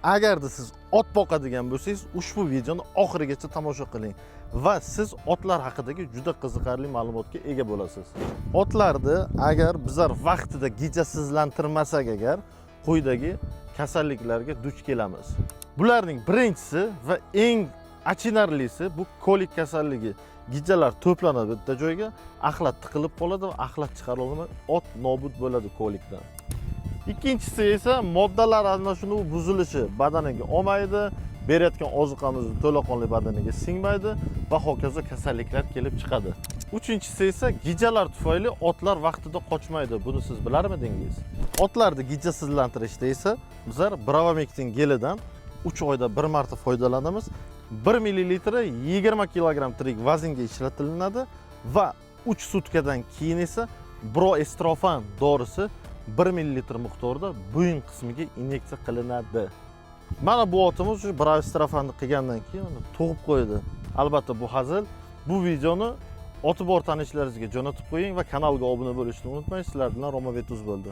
Agarda siz ot boqadigan bo'lsangiz, ushbu videoni oxirigacha tomosha qiling va siz otlar haqidagi juda qiziqarli ma'lumotga ega bo'lasiz. Otlarni agar bizlar vaqtida gijasizlantirmasak agar, quyidagi kasalliklarga duch kelamiz. Bularning birinchisi va eng achinarlisi bu kolik kasalligi. Gijalar to'planadi bitta joyga, axlat tiqilib qoladi va axlat chiqara olmay ot nobud bo'ladi kolikdan. Ikkinchisi esa moddalar almashinuvi buzilishi, badaniga olmaydi, berayotgan oziqamiz to'laqonli badaniga singmaydi va hokazo kasalliklar kelib chiqadi. Uchinchisi esa gijalar tufayli otlar vaqtida qochmaydi. Buni siz bilarmidingiz? Otlarni gijasizlantirishda esa bizlar Bravamectin gelidan 3 oyda bir marta foydalanamiz. 1 ml 20 kg tirik vaznga ishlatilinadi va 3 sutkadan keyin esa Broestrofan dorisi 1 ml miqdorida bo'yin qismiga inyeksiya qilinadi. Mana bu otimiz shu Broestrofanni qilgandan keyin uni tug'ib qo'ydi. Albatta bu hazil. Bu videoni oti bor tanishlaringizga jo'natib qo'ying va kanalga obuna bo'lishni unutmang. Sizlar bilan Romavetuz bo'ldi.